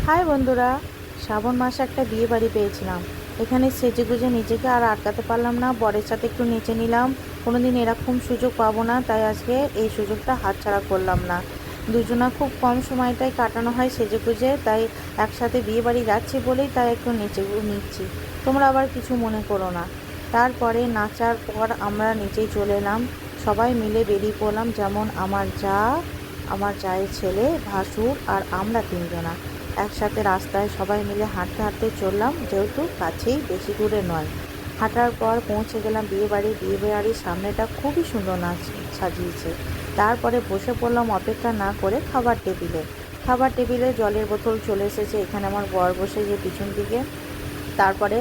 High বন্ধুরা, শ্রাবণ মাসে একটা বিয়ে বাড়ি পেয়েছিলাম। এখানে সেজেগুজে নিজেকে আর আটকাতে পারলাম না, বরের সাথে একটু নেচে নিলাম। কোনোদিন এরকম সুযোগ পাবো না, তাই আজকে এই সুযোগটা হাতছাড়া করলাম না। দুজনা খুব কম সময়টাই কাটানো হয় সেজেগুজে, তাই একসাথে বিয়ে বাড়ি যাচ্ছি বলেই তাই একটু নেচে নিচ্ছি। তোমরা আবার কিছু মনে করো না। তারপরে নাচার পর আমরা নিচেই চলে এলাম, সবাই মিলে বেরিয়ে পড়লাম, যেমন আমার যা, আমার জায়ের ছেলে, ভাসুর আর আমরা তিনজনা একসাথে রাস্তায় সবাই মিলে হাঁটতে হাঁটতে চললাম, যেহেতু কাছেই, বেশি দূরে নয়। হাঁটার পর পৌঁছে গেলাম বিয়ে বাড়ির সামনেটা খুবই সুন্দর নাচ সাজিয়েছে। তারপরে বসে পড়লাম অপেক্ষা না করে খাবার টেবিলে জলের বোতল চলে এসেছে, এখানে আমার বর বসে যে পিছন দিকে। তারপরে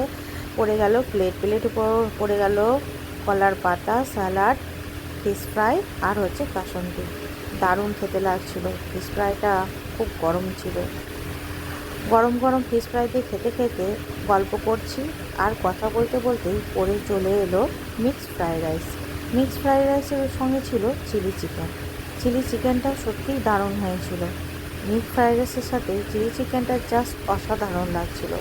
পড়ে গেল প্লেটের উপর পড়ে গেল কলার পাতা, স্যালাড, ফিশ ফ্রাই আর হচ্ছে কাসন্দি। দারুণ খেতে লাগছিল। ফিশ ফ্রাইটা খুব গরম ছিল। গরম গরম ফিশ ফ্রাই দিয়ে খেতে খেতে গল্প করছি আর কথা বলতে বলতেই পরে চলে এলো মিক্সড ফ্রাইড রাইসের সঙ্গে ছিল চিলি চিকেনটা সত্যিই দারুণ হয়েছিল। মিক্সড ফ্রাইড রাইসের সাথে চিলি চিকেনটা জাস্ট অসাধারণ লাগছিল।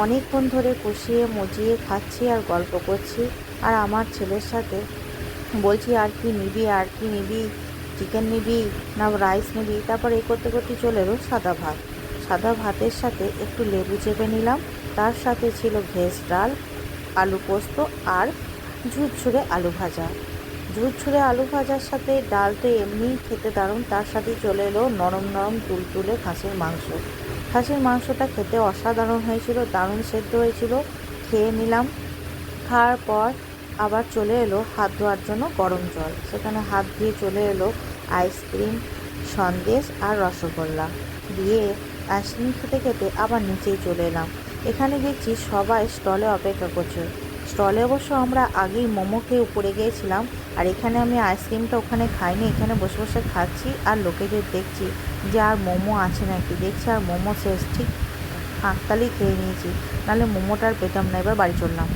অনেকক্ষণ ধরে কষিয়ে মজিয়ে খাচ্ছি আর গল্প করছি, আর আমার ছেলের সাথে বলছি, আর কি নিবি, চিকেন নিবি না রাইস নিবি। তারপর এই করতে করতে চলে এলো সাদা ভাতের সাথে একটু লেবু চেপে নিলাম। তার সাথে ছিল ভেজ ডাল, আলু পোস্ত আর ঝুরঝুরে আলু ভাজার সাথে ডাল তো এমনিই খেতে দারুণ, তার সাথে চলে এলো নরম নরম তুলতুলে খাসির মাংসটা খেতে অসাধারণ হয়েছিল, দারুণ সেদ্ধ হয়েছিল। খেয়ে নিলাম। খাওয়ার পর আবার চলে এলো হাত ধোয়ার জন্য গরম জল, সেখানে হাত দিয়ে চলে এলো আইসক্রিম, সন্দেশ আর রসগোল্লা দিয়ে আইসক্রিম খেতে খেতে আবার নিচেই চলে এলাম। এখানে দেখছি সবাই স্টলে অপেক্ষা করছে। স্টলে অবশ্য আমরা আগেই মোমো খেয়ে উপরে গিয়েছিলাম, আর এখানে আমি আইসক্রিমটা ওখানে খাইনি, এখানে বসে বসে খাচ্ছি আর লোকেদের দেখছি যে আর মোমো আছে নাকি। দেখছি আর মোমো শেষ, ঠিক হাততালি খেয়ে নিয়েছি, নাহলে মোমোটা আর পেতাম না। এবার বাড়ি চললাম।